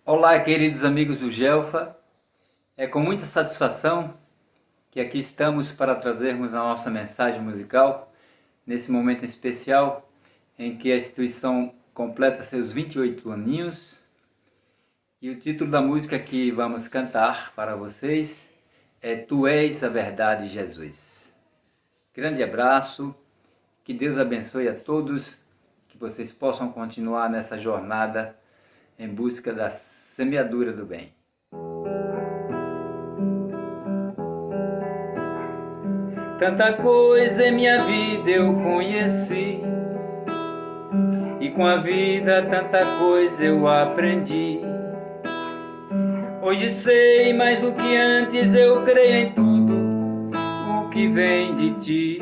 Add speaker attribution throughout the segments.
Speaker 1: Olá, queridos amigos do Gelfa. É com muita satisfação que aqui estamos para trazermos a nossa mensagem musical nesse momento especial em que a instituição completa seus 28 aninhos. E o título da música que vamos cantar para vocês é Tu És a Verdade, Jesus. Grande abraço, que Deus abençoe a todos, que vocês possam continuar nessa jornada em busca da semeadura do bem. Tanta coisa em minha vida eu conheci, e com a vida tanta coisa eu aprendi. Hoje sei mais do que antes, eu creio em tudo o que vem de ti.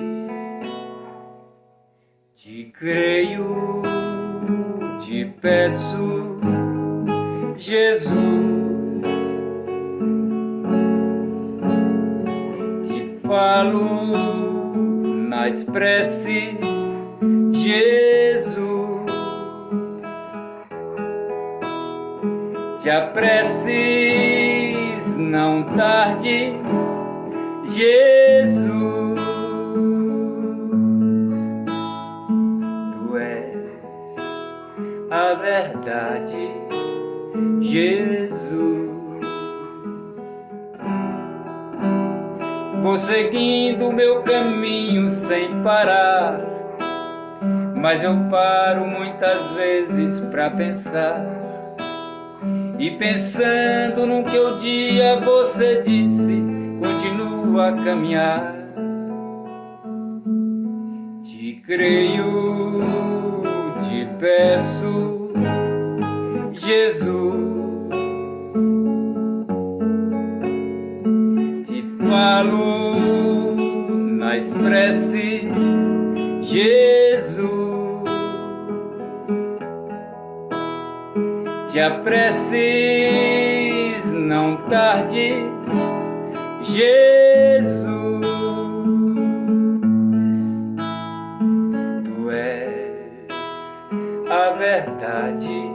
Speaker 1: Te creio, te peço, Jesus, te falo nas preces, Jesus, te apresses, não tardes, Jesus, Tu és a verdade, Jesus. Vou seguindo o meu caminho sem parar, mas eu paro muitas vezes pra pensar. E pensando no que um dia você disse, continuo a caminhar. Te creio, te peço, Jesus, te falo nas preces, Jesus, te apresses, não tardes, Jesus, Tu és a verdade,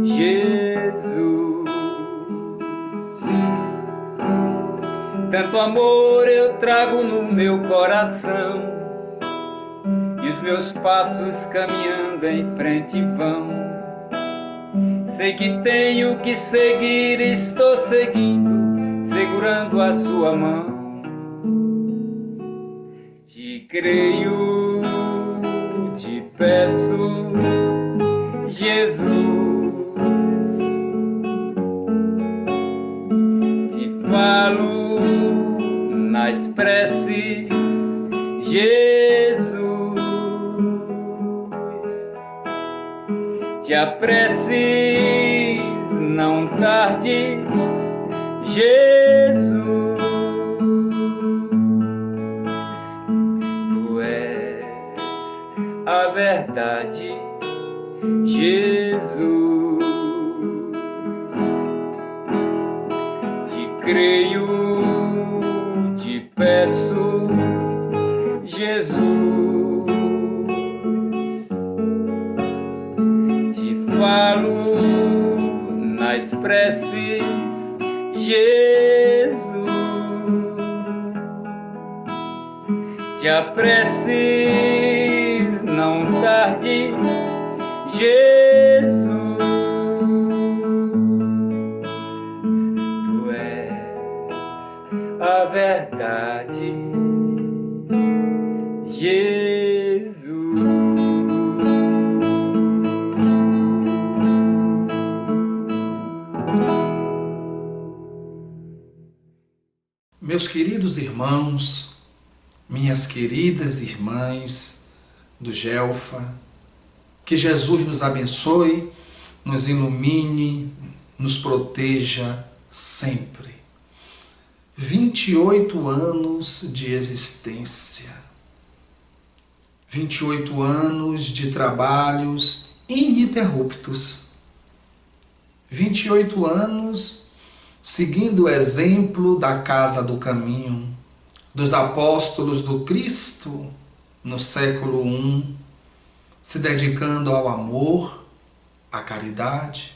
Speaker 1: Jesus. Tanto amor eu trago no meu coração, e os meus passos caminhando em frente vão. Sei que tenho que seguir, estou seguindo, segurando a sua mão. Te creio, te peço, Jesus, te falo nas preces, Jesus, te apresses, não tardes, Jesus, Tu és a verdade, Jesus. Te creio, te peço, Jesus, falo nas preces, Jesus, te apresses, não tardes, Jesus, Tu és a verdade, Jesus.
Speaker 2: Meus queridos irmãos, minhas queridas irmãs do Gelfa, que Jesus nos abençoe, nos ilumine, nos proteja sempre. 28 anos de existência, 28 anos de trabalhos ininterruptos, 28 anos seguindo o exemplo da Casa do Caminho, dos apóstolos do Cristo no século I, se dedicando ao amor, à caridade,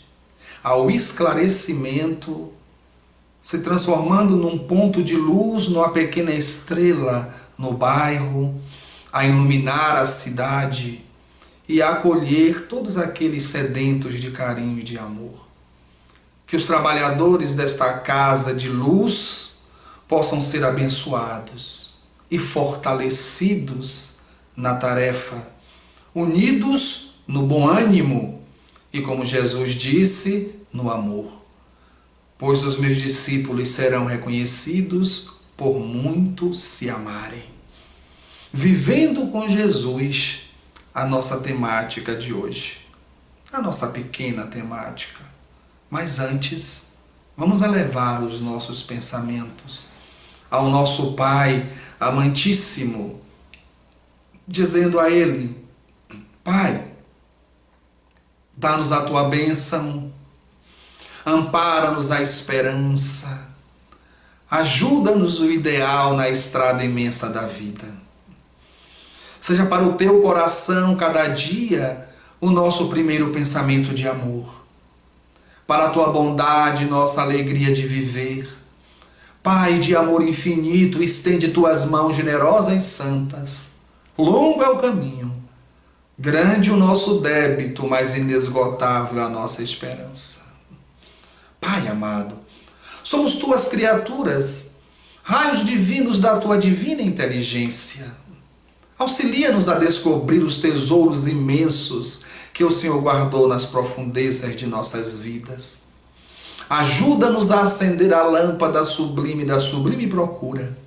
Speaker 2: ao esclarecimento, se transformando num ponto de luz, numa pequena estrela no bairro, a iluminar a cidade e a acolher todos aqueles sedentos de carinho e de amor. Que os trabalhadores desta casa de luz possam ser abençoados e fortalecidos na tarefa, unidos no bom ânimo e, como Jesus disse, no amor. Pois os meus discípulos serão reconhecidos por muito se amarem. Vivendo com Jesus, a nossa temática de hoje, a nossa pequena temática. Mas antes, vamos elevar os nossos pensamentos ao nosso Pai amantíssimo, dizendo a Ele: Pai, dá-nos a Tua bênção, ampara-nos a esperança, ajuda-nos o ideal na estrada imensa da vida. Seja para o Teu coração, cada dia, o nosso primeiro pensamento de amor. Para a Tua bondade, nossa alegria de viver. Pai de amor infinito, estende Tuas mãos generosas e santas. Longo é o caminho, grande o nosso débito, mas inesgotável a nossa esperança. Pai amado, somos Tuas criaturas, raios divinos da Tua divina inteligência. Auxilia-nos a descobrir os tesouros imensos que o Senhor guardou nas profundezas de nossas vidas. Ajuda-nos a acender a lâmpada sublime da sublime procura.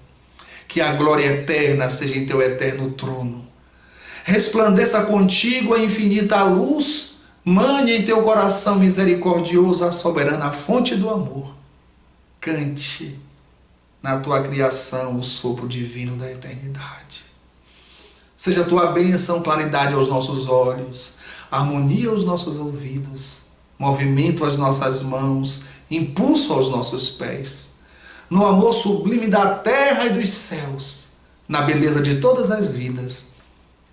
Speaker 2: Que a glória eterna seja em Teu eterno trono. Resplandeça contigo a infinita luz, mane em Teu coração misericordioso a soberana fonte do amor. Cante na Tua criação o sopro divino da eternidade. Seja a Tua bênção, claridade aos nossos olhos, harmonia aos nossos ouvidos, movimento às nossas mãos, impulso aos nossos pés, no amor sublime da terra e dos céus, na beleza de todas as vidas,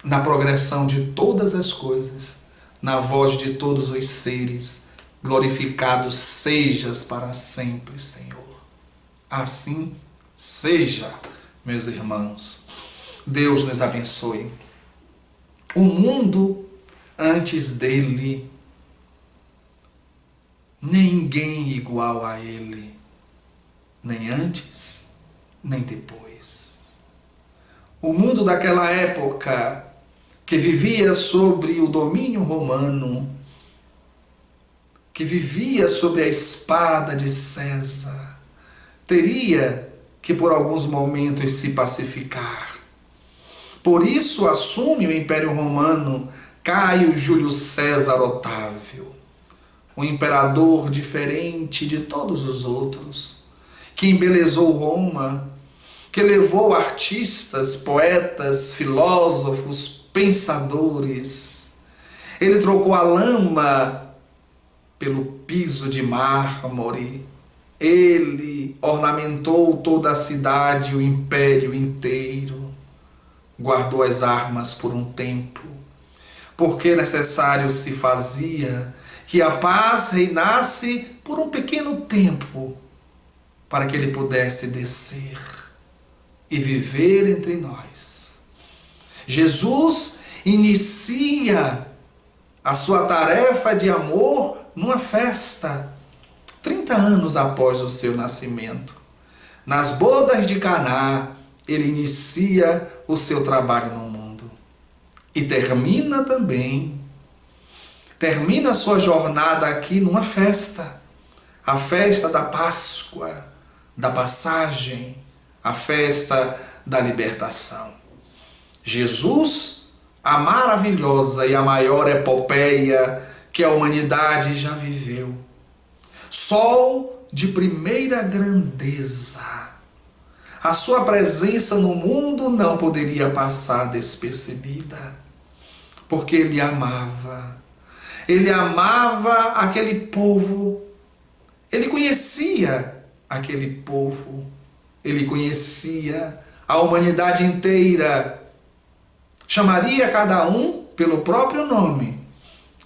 Speaker 2: na progressão de todas as coisas, na voz de todos os seres, glorificado sejas para sempre, Senhor. Assim seja, meus irmãos. Deus nos abençoe. O mundo antes dele, ninguém igual a ele, nem antes, nem depois. O mundo daquela época, que vivia sobre o domínio romano, que vivia sobre a espada de César, teria que por alguns momentos se pacificar. Por isso assume o Império Romano Caio Júlio César Otávio, um imperador diferente de todos os outros, que embelezou Roma, que levou artistas, poetas, filósofos, pensadores. Ele trocou a lama pelo piso de mármore. Ele ornamentou toda a cidade e o império inteiro. Guardou as armas por um tempo, porque necessário se fazia que a paz reinasse por um pequeno tempo, para que ele pudesse descer e viver entre nós. Jesus inicia a sua tarefa de amor numa festa, 30 anos após o seu nascimento. Nas bodas de Caná, ele inicia o seu trabalho no mundo. E termina a sua jornada aqui numa festa. A festa da Páscoa, da passagem, a festa da libertação. Jesus, a maravilhosa e a maior epopeia que a humanidade já viveu. Sol de primeira grandeza. A sua presença no mundo não poderia passar despercebida, porque ele amava. Ele amava aquele povo. Ele conhecia aquele povo. Ele conhecia a humanidade inteira. Chamaria cada um pelo próprio nome.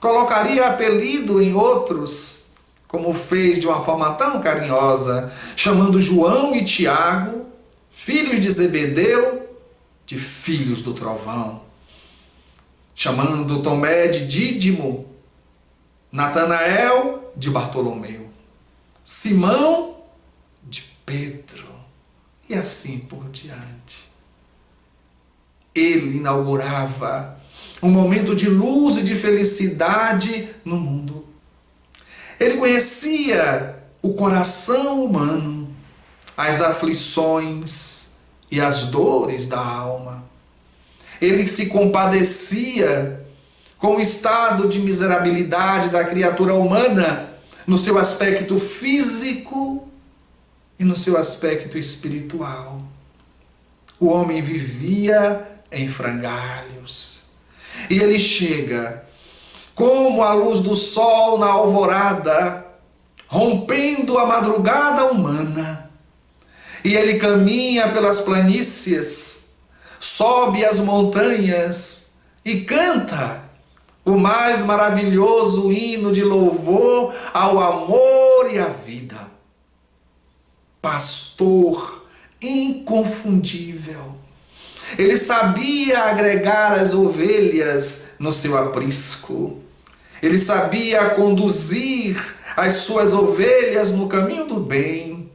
Speaker 2: Colocaria apelido em outros, como fez de uma forma tão carinhosa, chamando João e Tiago, filhos de Zebedeu, de filhos do trovão, chamando Tomé de Dídimo, Natanael de Bartolomeu, Simão de Pedro, e assim por diante. Ele inaugurava um momento de luz e de felicidade no mundo. Ele conhecia o coração humano, as aflições e as dores da alma. Ele se compadecia com o estado de miserabilidade da criatura humana no seu aspecto físico e no seu aspecto espiritual. O homem vivia em frangalhos. E ele chega como a luz do sol na alvorada, rompendo a madrugada humana. E ele caminha pelas planícies, sobe as montanhas e canta o mais maravilhoso hino de louvor ao amor e à vida. Pastor inconfundível. Ele sabia agregar as ovelhas no seu aprisco. Ele sabia conduzir as suas ovelhas no caminho do bem.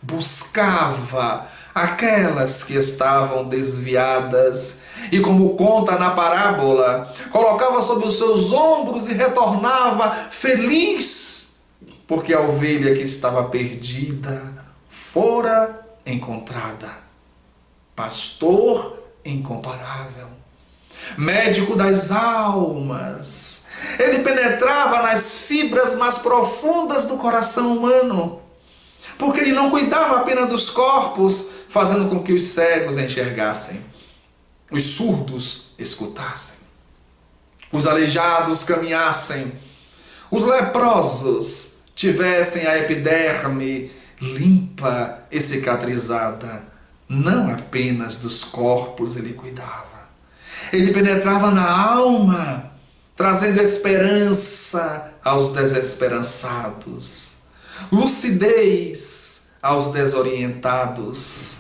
Speaker 2: Buscava aquelas que estavam desviadas e, como conta na parábola, colocava sobre os seus ombros e retornava feliz, porque a ovelha que estava perdida fora encontrada. Pastor incomparável, médico das almas. Ele penetrava nas fibras mais profundas do coração humano, porque ele não cuidava apenas dos corpos, fazendo com que os cegos enxergassem, os surdos escutassem, os aleijados caminhassem, os leprosos tivessem a epiderme limpa e cicatrizada. Não apenas dos corpos ele cuidava. Ele penetrava na alma, trazendo esperança aos desesperançados, lucidez aos desorientados,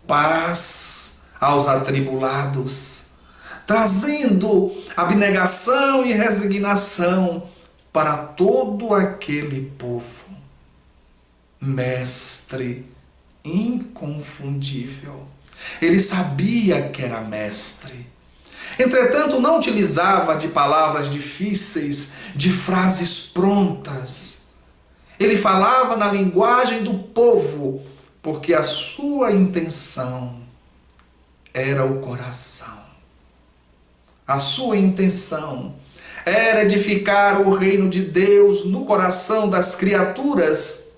Speaker 2: paz aos atribulados, trazendo abnegação e resignação para todo aquele povo. Mestre inconfundível. Ele sabia que era mestre. Entretanto, não utilizava de palavras difíceis, de frases prontas. Ele falava na linguagem do povo, porque a sua intenção era o coração. A sua intenção era edificar o reino de Deus no coração das criaturas,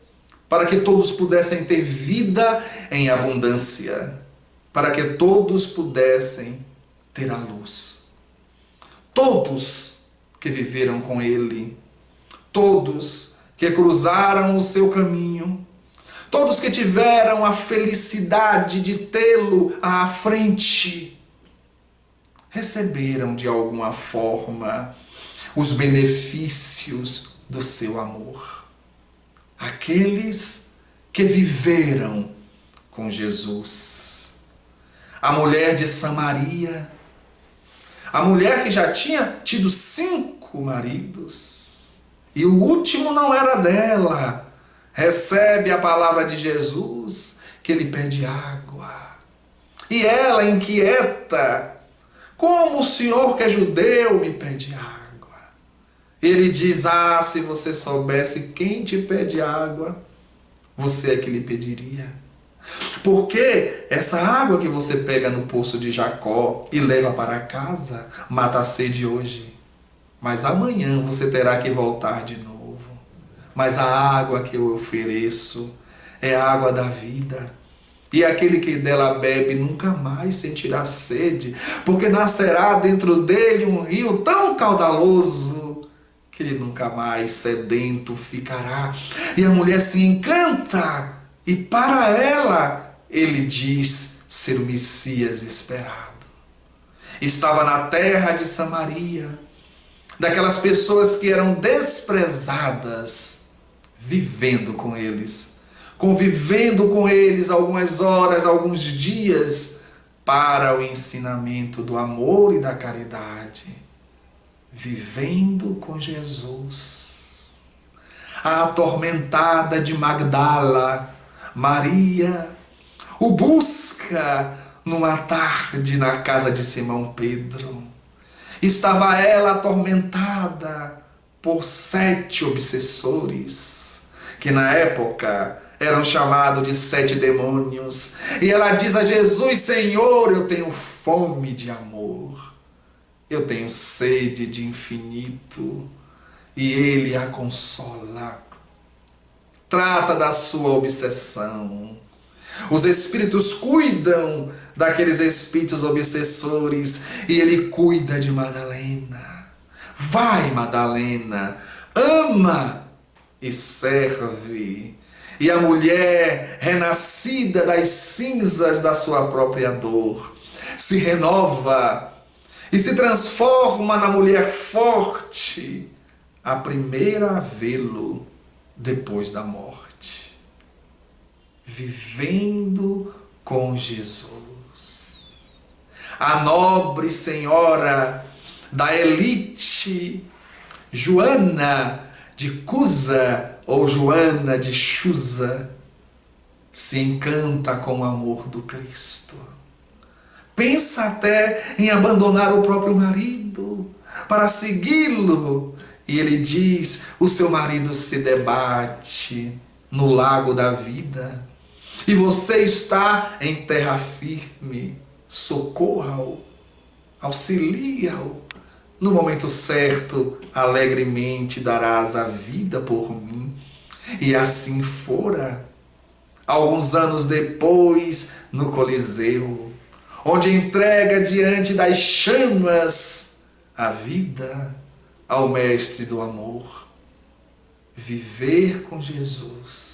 Speaker 2: para que todos pudessem ter vida em abundância, para que todos pudessem ter a luz. Todos que viveram com ele, todos que cruzaram o seu caminho, todos que tiveram a felicidade de tê-lo à frente, receberam de alguma forma os benefícios do seu amor. Aqueles que viveram com Jesus. A mulher de Samaria, a mulher que já tinha tido 5 maridos, e o último não era dela, recebe a palavra de Jesus, que ele pede água. E ela, inquieta, como o senhor que é judeu me pede água? Ele diz, se você soubesse quem te pede água, você é que lhe pediria. Porque essa água que você pega no poço de Jacó e leva para casa, mata a sede hoje. Mas amanhã você terá que voltar de novo. Mas a água que eu ofereço é a água da vida. E aquele que dela bebe nunca mais sentirá sede, porque nascerá dentro dele um rio tão caudaloso que ele nunca mais sedento ficará. E a mulher se encanta, e para ela ele diz ser o Messias esperado. Estava na terra de Samaria, daquelas pessoas que eram desprezadas vivendo com eles, convivendo com eles algumas horas, alguns dias, para o ensinamento do amor e da caridade. Vivendo com Jesus. A atormentada de Magdala, Maria, o busca numa tarde na casa de Simão Pedro. Estava ela atormentada por 7 obsessores, que na época eram chamados de 7 demônios. E ela diz a Jesus: Senhor, eu tenho fome de amor, eu tenho sede de infinito. E ele a consola, trata da sua obsessão. Os espíritos cuidam daqueles espíritos obsessores e ele cuida de Madalena. Vai, Madalena, ama e serve. E a mulher, renascida das cinzas da sua própria dor, se renova e se transforma na mulher forte, a primeira a vê-lo depois da morte. Vivendo com Jesus. A nobre senhora da elite, Joana de Cusa ou Joana de Chuza, se encanta com o amor do Cristo. Pensa até em abandonar o próprio marido para segui-lo. E ele diz: o seu marido se debate no lago da vida e você está em terra firme. Socorra-o, auxilia-o. No momento certo, alegremente darás a vida por mim. E assim fora. Alguns anos depois, no Coliseu, onde entrega diante das chamas a vida ao Mestre do amor. Viver com Jesus.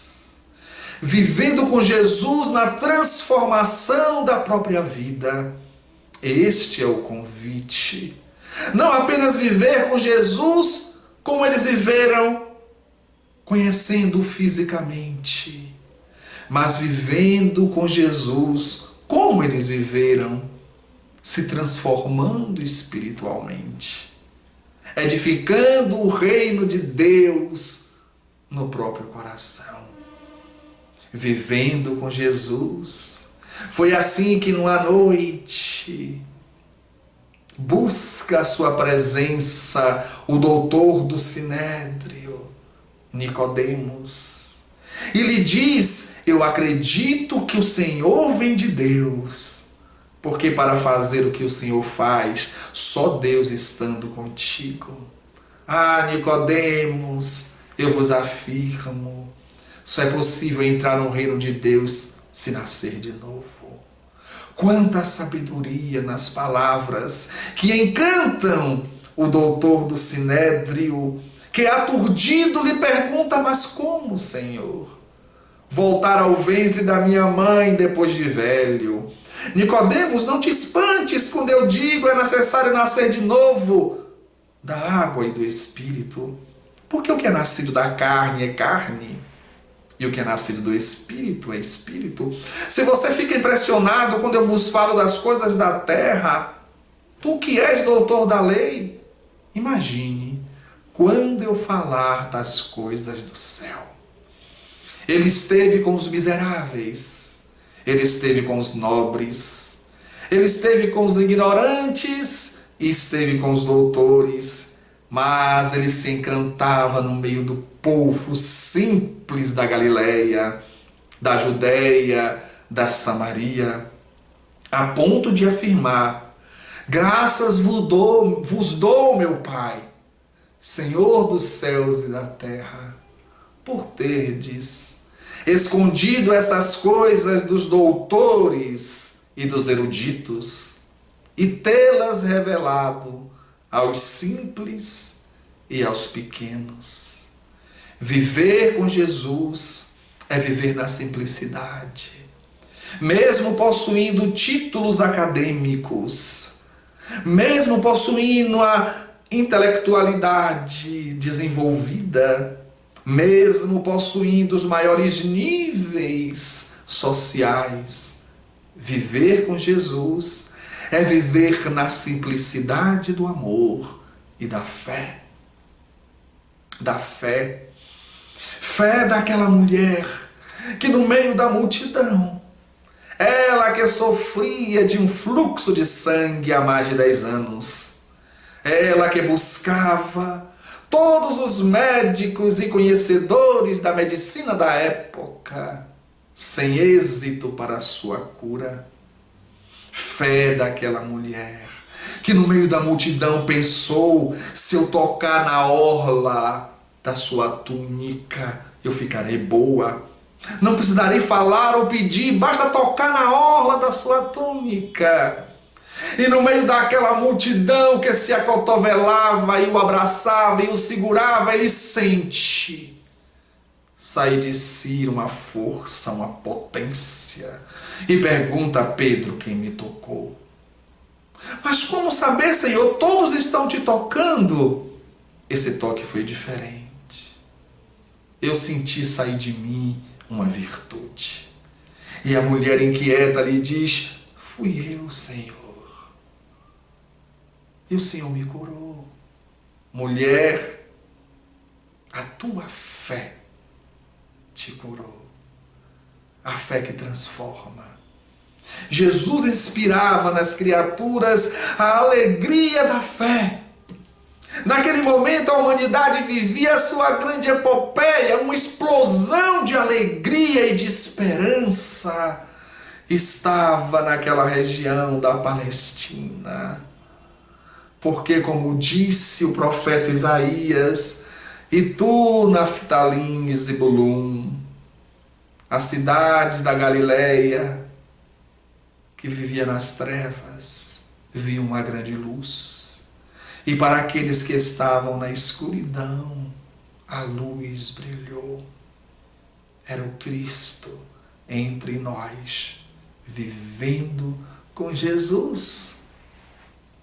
Speaker 2: Vivendo com Jesus na transformação da própria vida. Este é o convite. Não apenas viver com Jesus como eles viveram, conhecendo fisicamente, mas vivendo com Jesus como eles viveram, se transformando espiritualmente, edificando o reino de Deus no próprio coração. Vivendo com Jesus. Foi assim que numa noite busca a sua presença o doutor do Sinédrio, Nicodemos, e lhe diz: eu acredito que o Senhor vem de Deus, porque para fazer o que o Senhor faz, só Deus estando contigo. Ah, Nicodemos, eu vos afirmo, só é possível entrar no reino de Deus se nascer de novo. Quanta sabedoria nas palavras que encantam o doutor do Sinédrio, que aturdido lhe pergunta: mas como, Senhor? Voltar ao ventre da minha mãe depois de velho? Nicodemos, não te espantes quando eu digo: é necessário nascer de novo da água e do Espírito. Porque o que é nascido da carne é carne, e o que é nascido do Espírito é Espírito. Se você fica impressionado quando eu vos falo das coisas da terra, tu que és doutor da lei, imagine quando eu falar das coisas do céu. Ele esteve com os miseráveis, ele esteve com os nobres, ele esteve com os ignorantes e esteve com os doutores, mas ele se encantava no meio do povo simples da Galileia, da Judéia, da Samaria, a ponto de afirmar: graças vos dou, meu Pai, Senhor dos céus e da terra, por terdes escondido essas coisas dos doutores e dos eruditos e tê-las revelado aos simples e aos pequenos. Viver com Jesus é viver na simplicidade. Mesmo possuindo títulos acadêmicos, mesmo possuindo a intelectualidade desenvolvida, mesmo possuindo os maiores níveis sociais. Viver com Jesus é viver na simplicidade do amor e da fé. Da fé. Fé daquela mulher que no meio da multidão, ela que sofria de um fluxo de sangue há mais de 10 anos, ela que buscava todos os médicos e conhecedores da medicina da época, sem êxito para a sua cura. Fé daquela mulher que no meio da multidão pensou: se eu tocar na orla da sua túnica, eu ficarei boa. Não precisarei falar ou pedir, basta tocar na orla da sua túnica. E no meio daquela multidão que se acotovelava e o abraçava e o segurava, ele sente sair de si uma força, uma potência. E pergunta a Pedro: quem me tocou? Mas como saber, Senhor? Todos estão te tocando. Esse toque foi diferente. Eu senti sair de mim uma virtude. E a mulher inquieta lhe diz: fui eu, Senhor. E o Senhor me curou. Mulher, a tua fé te curou. A fé que transforma. Jesus inspirava nas criaturas a alegria da fé. Naquele momento a humanidade vivia a sua grande epopeia, uma explosão de alegria e de esperança. Estava naquela região da Palestina. Porque, como disse o profeta Isaías: e tu, Naftalim e Zebulum, as cidades da Galileia, que vivia nas trevas, viam uma grande luz. E para aqueles que estavam na escuridão, a luz brilhou. Era o Cristo entre nós, vivendo com Jesus.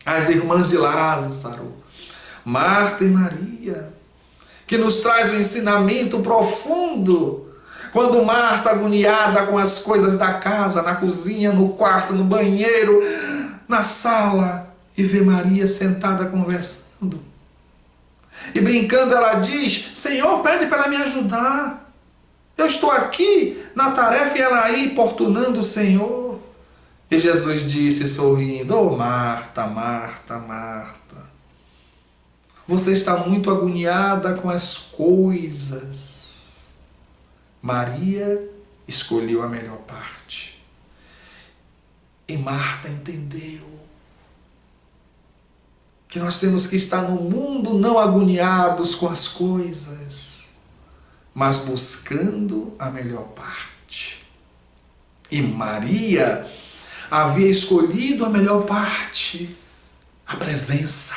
Speaker 2: As irmãs de Lázaro, Marta e Maria, que nos traz um ensinamento profundo. Quando Marta, agoniada com as coisas da casa, na cozinha, no quarto, no banheiro, na sala, e vê Maria sentada conversando. E brincando ela diz: Senhor, pede para ela me ajudar. Eu estou aqui na tarefa e ela aí importunando o Senhor. E Jesus disse sorrindo: oh Marta, Marta, Marta, você está muito agoniada com as coisas. Maria escolheu a melhor parte. E Marta entendeu que nós temos que estar no mundo não agoniados com as coisas, mas buscando a melhor parte. E Maria havia escolhido a melhor parte, a presença,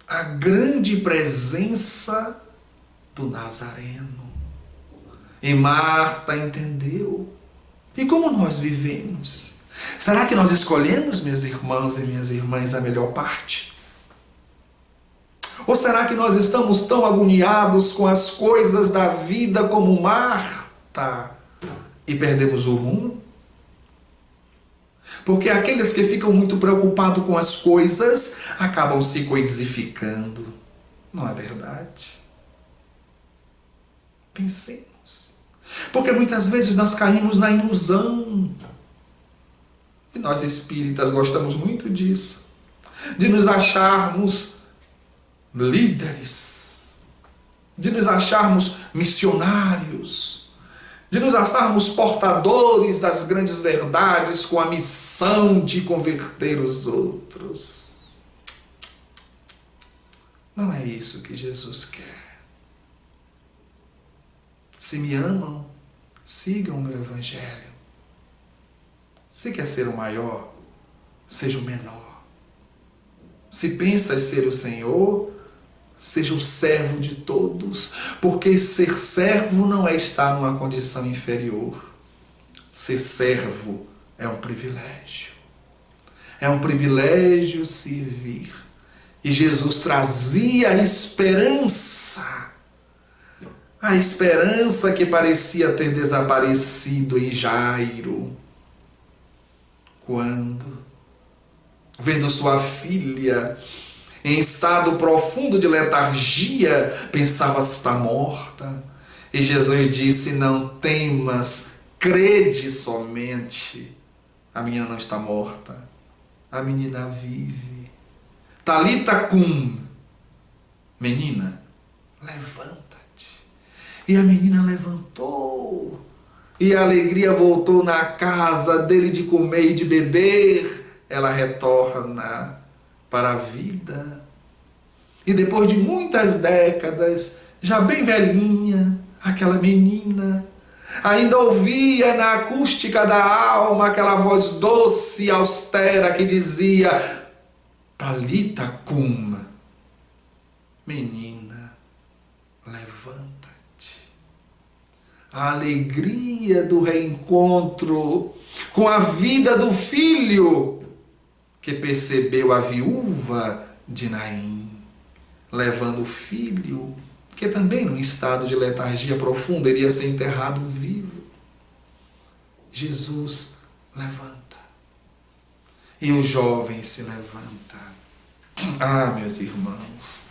Speaker 2: a grande presença do Nazareno. E Marta entendeu. E como nós vivemos? Será que nós escolhemos, meus irmãos e minhas irmãs, a melhor parte? Ou será que nós estamos tão agoniados com as coisas da vida como Marta e perdemos o rumo? Porque aqueles que ficam muito preocupados com as coisas acabam se coisificando. Não é verdade? Pensemos. Porque muitas vezes nós caímos na ilusão. E nós espíritas gostamos muito disso. De nos acharmos líderes. De nos acharmos missionários. De nos acharmos portadores das grandes verdades com a missão de converter os outros. Não é isso que Jesus quer. Se me amam, sigam o meu evangelho. Se quer ser o maior, seja o menor. Se pensas ser o Senhor, seja o servo de todos, porque ser servo não é estar numa condição inferior. Ser servo é um privilégio. É um privilégio servir. E Jesus trazia a esperança a esperança que parecia ter desaparecido em Jairo. Quando, vendo sua filha em estado profundo de letargia, pensava estar morta. E Jesus disse: não temas, crede somente. A menina não está morta, a menina vive. Talita cum, menina, levanta-te. E a menina levantou, e a alegria voltou na casa dele de comer e de beber. Ela retorna para a vida. E depois de muitas décadas, já bem velhinha, aquela menina ainda ouvia na acústica da alma aquela voz doce e austera que dizia: Talita cum, menina, levanta-te. A alegria do reencontro com a vida do filho que percebeu a viúva de Naim, levando o filho, que também num estado de letargia profunda iria ser enterrado vivo. Jesus levanta. E o jovem se levanta. Ah, meus irmãos,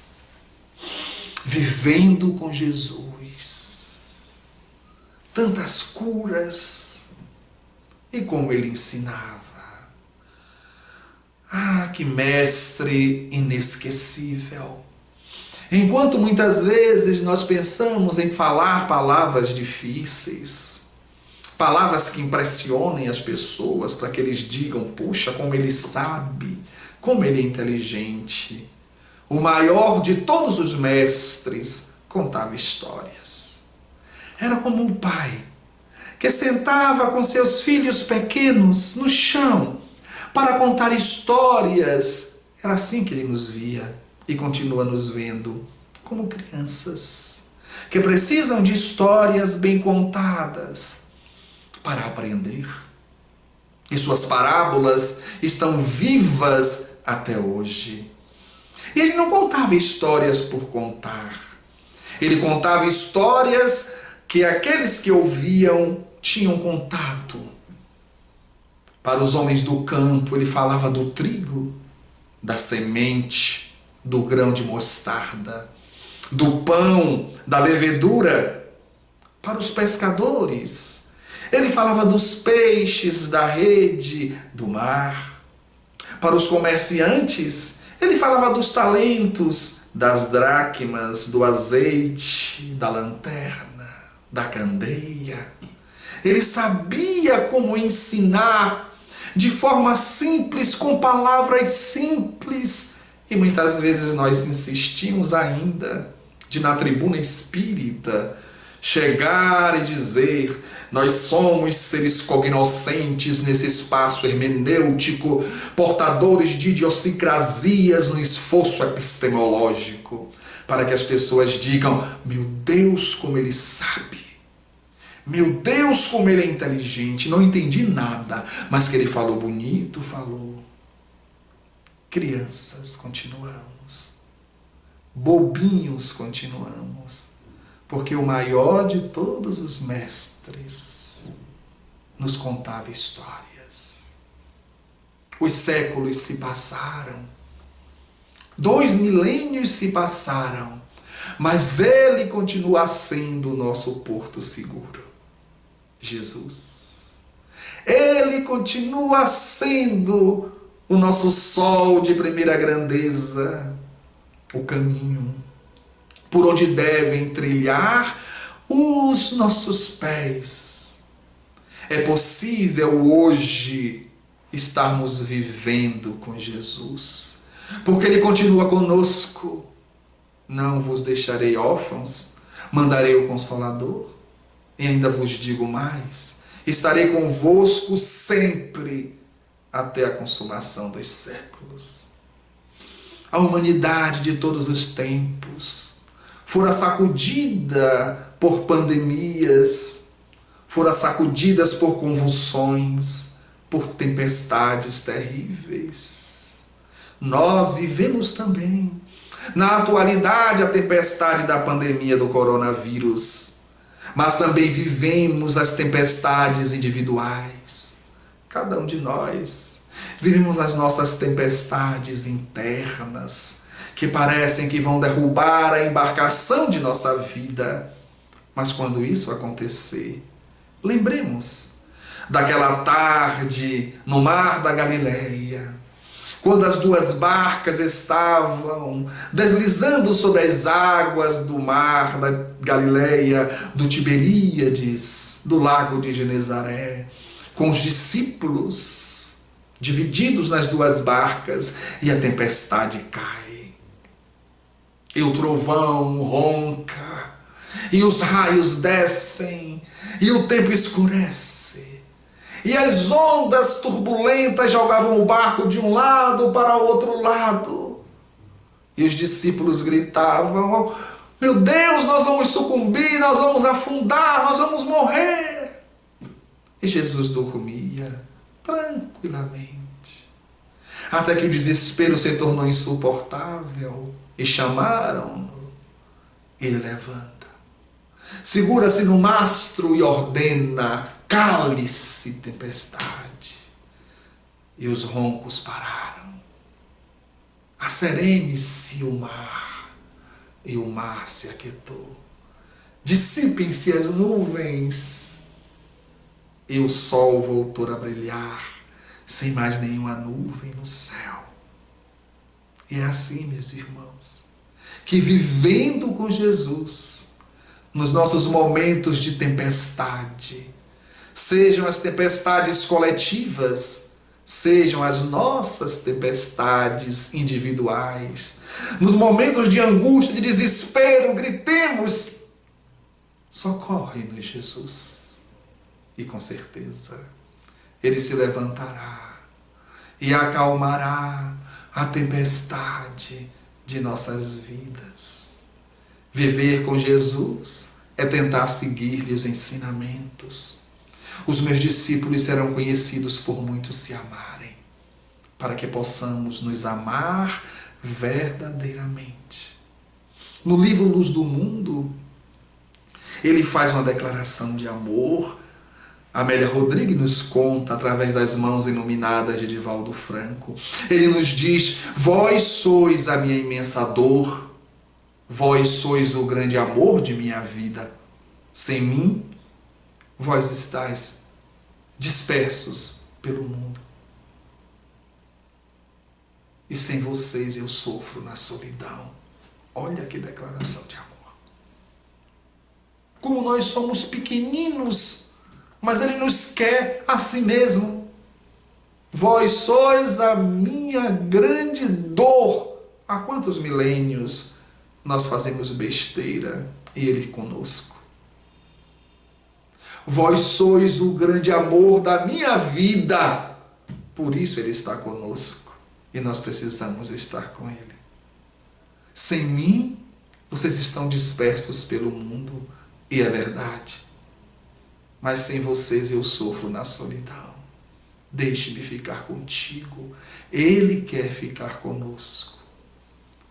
Speaker 2: vivendo com Jesus, tantas curas, e como ele ensinava. Ah, que mestre inesquecível! Enquanto muitas vezes nós pensamos em falar palavras difíceis, palavras que impressionem as pessoas para que eles digam: puxa, como ele sabe, como ele é inteligente. O maior de todos os mestres contava histórias. Era como um pai que sentava com seus filhos pequenos no chão para contar histórias. Era assim que ele nos via. E continua nos vendo como crianças que precisam de histórias bem contadas para aprender. E suas parábolas estão vivas até hoje. E ele não contava histórias por contar. Ele contava histórias que aqueles que ouviam tinham contato. Para os homens do campo, ele falava do trigo, da semente, do grão de mostarda, do pão, da levedura. Para os pescadores, ele falava dos peixes, da rede, do mar. Para os comerciantes, ele falava dos talentos, das dracmas, do azeite, da lanterna, da candeia. Ele sabia como ensinar de forma simples, com palavras simples. E muitas vezes nós insistimos ainda de, na tribuna espírita, chegar e dizer: nós somos seres cognoscentes nesse espaço hermenêutico, portadores de idiosincrasias no esforço epistemológico, para que as pessoas digam: meu Deus, como ele sabe, meu Deus, como ele é inteligente, não entendi nada, mas que ele falou bonito, falou. Crianças, continuamos. Bobinhos, continuamos. Porque o maior de todos os mestres nos contava histórias. Os séculos se passaram. 2 milênios se passaram. Mas ele continua sendo o nosso porto seguro. Jesus. Ele continua sendo o nosso sol de primeira grandeza, o caminho por onde devem trilhar os nossos pés. É possível hoje estarmos vivendo com Jesus, porque ele continua conosco. Não vos deixarei órfãos, mandarei o Consolador, e ainda vos digo mais: estarei convosco sempre, até a consumação dos séculos. A humanidade de todos os tempos fora sacudida por pandemias, fora sacudidas por convulsões, por tempestades terríveis. Nós vivemos também Na atualidade, a tempestade da pandemia do coronavírus, mas também vivemos as tempestades individuais. Cada um de nós vivemos as nossas tempestades internas, que parecem que vão derrubar a embarcação de nossa vida. Mas quando isso acontecer, lembremos daquela tarde no mar da Galileia, quando as duas barcas estavam deslizando sobre as águas do mar da Galileia, do Tiberíades, do lago de Genezaré, com os discípulos divididos nas duas barcas, e a tempestade cai. E o trovão ronca, e os raios descem, e o tempo escurece. E as ondas turbulentas jogavam o barco de um lado para o outro lado. E os discípulos gritavam: meu Deus, nós vamos sucumbir, nós vamos afundar, nós vamos morrer. E Jesus dormia tranquilamente. Até que o desespero se tornou insuportável e chamaram-no. Ele levanta, segura-se no mastro e ordena: cale-se, tempestade. E os roncos pararam. Acerene-se o mar, e o mar se aquietou. Dissipem-se as nuvens, e o sol voltou a brilhar, sem mais nenhuma nuvem no céu. E é assim, meus irmãos, que vivendo com Jesus, nos nossos momentos de tempestade, sejam as tempestades coletivas, sejam as nossas tempestades individuais, nos momentos de angústia, de desespero, gritemos: socorre-nos, Jesus. E com certeza Ele se levantará e acalmará a tempestade de nossas vidas. Viver com Jesus é tentar seguir-lhe os ensinamentos. Os meus discípulos serão conhecidos por muitos se amarem, para que possamos nos amar verdadeiramente. No livro Luz do Mundo, ele faz uma declaração de amor. Amélia Rodrigues nos conta, através das mãos iluminadas de Divaldo Franco. Ele nos diz: vós sois a minha imensa dor, vós sois o grande amor de minha vida. Sem mim, vós estáis dispersos pelo mundo. E sem vocês eu sofro na solidão. Olha que declaração de amor. Como nós somos pequeninos, mas Ele nos quer a si mesmo. Vós sois a minha grande dor. Há quantos milênios nós fazemos besteira e Ele conosco? Vós sois o grande amor da minha vida. Por isso Ele está conosco e nós precisamos estar com Ele. Sem mim, vocês estão dispersos pelo mundo, e é verdade. Mas sem vocês eu sofro na solidão. Deixe-me ficar contigo. Ele quer ficar conosco.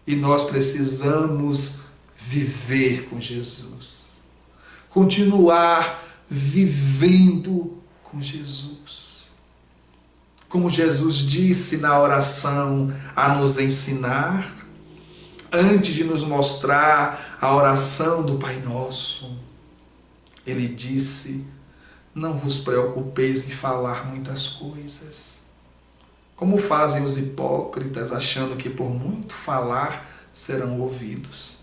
Speaker 2: E nós precisamos viver com Jesus. Continuar vivendo com Jesus. Como Jesus disse na oração a nos ensinar, antes de nos mostrar a oração do Pai Nosso, Ele disse: não vos preocupeis em falar muitas coisas, como fazem os hipócritas, achando que por muito falar serão ouvidos.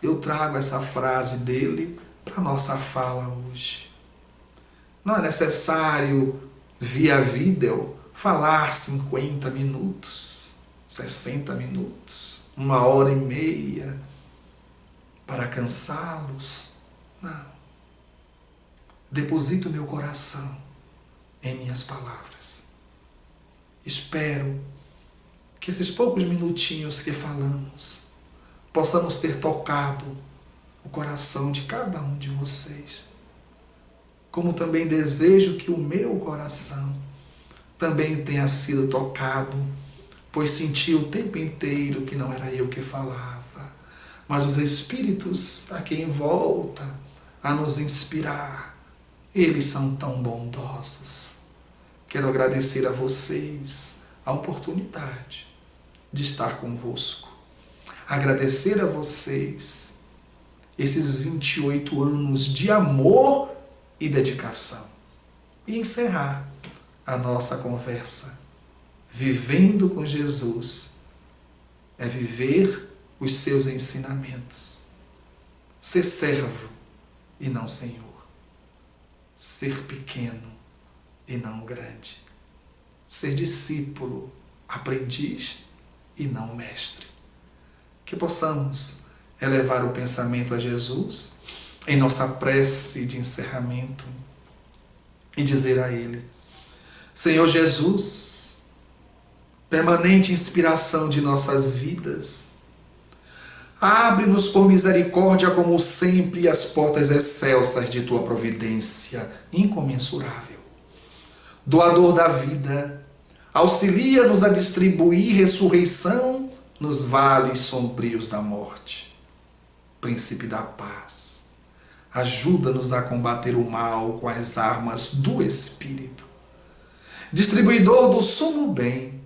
Speaker 2: Eu trago essa frase dele para a nossa fala hoje. Não é necessário, via vídeo, falar 50 minutos, 60 minutos, 1h30 para cansá-los. Não. Deposito meu coração em minhas palavras. Espero que esses poucos minutinhos que falamos possamos ter tocado o coração de cada um de vocês. Como também desejo que o meu coração também tenha sido tocado pois senti o tempo inteiro que não era eu que falava, mas os Espíritos aqui em volta a nos inspirar. Eles são tão bondosos. Quero agradecer a vocês a oportunidade de estar convosco. Agradecer a vocês esses 28 anos de amor e dedicação. E encerrar a nossa conversa. Vivendo com Jesus é viver os seus ensinamentos. Ser servo e não senhor. Ser pequeno e não grande. Ser discípulo, aprendiz e não mestre. Que possamos elevar o pensamento a Jesus em nossa prece de encerramento e dizer a Ele: Senhor Jesus, permanente inspiração de nossas vidas, abre-nos por misericórdia como sempre as portas excelsas de Tua providência incomensurável. Doador da vida, auxilia-nos a distribuir ressurreição nos vales sombrios da morte. Príncipe da paz, ajuda-nos a combater o mal com as armas do Espírito. Distribuidor do sumo bem,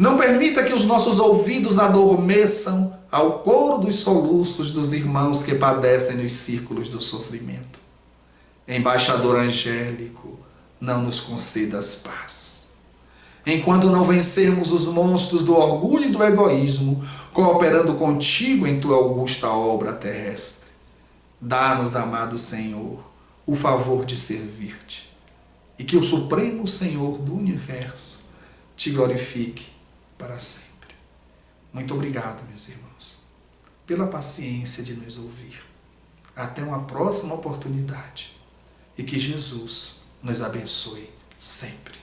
Speaker 2: não permita que os nossos ouvidos adormeçam ao coro dos soluços dos irmãos que padecem nos círculos do sofrimento. Embaixador angélico, não nos concedas paz. Enquanto não vencermos os monstros do orgulho e do egoísmo, cooperando contigo em tua augusta obra terrestre, dá-nos, amado Senhor, o favor de servir-te, e que o Supremo Senhor do Universo te glorifique para sempre. Muito obrigado, meus irmãos, pela paciência de nos ouvir. Até uma próxima oportunidade, e que Jesus nos abençoe sempre.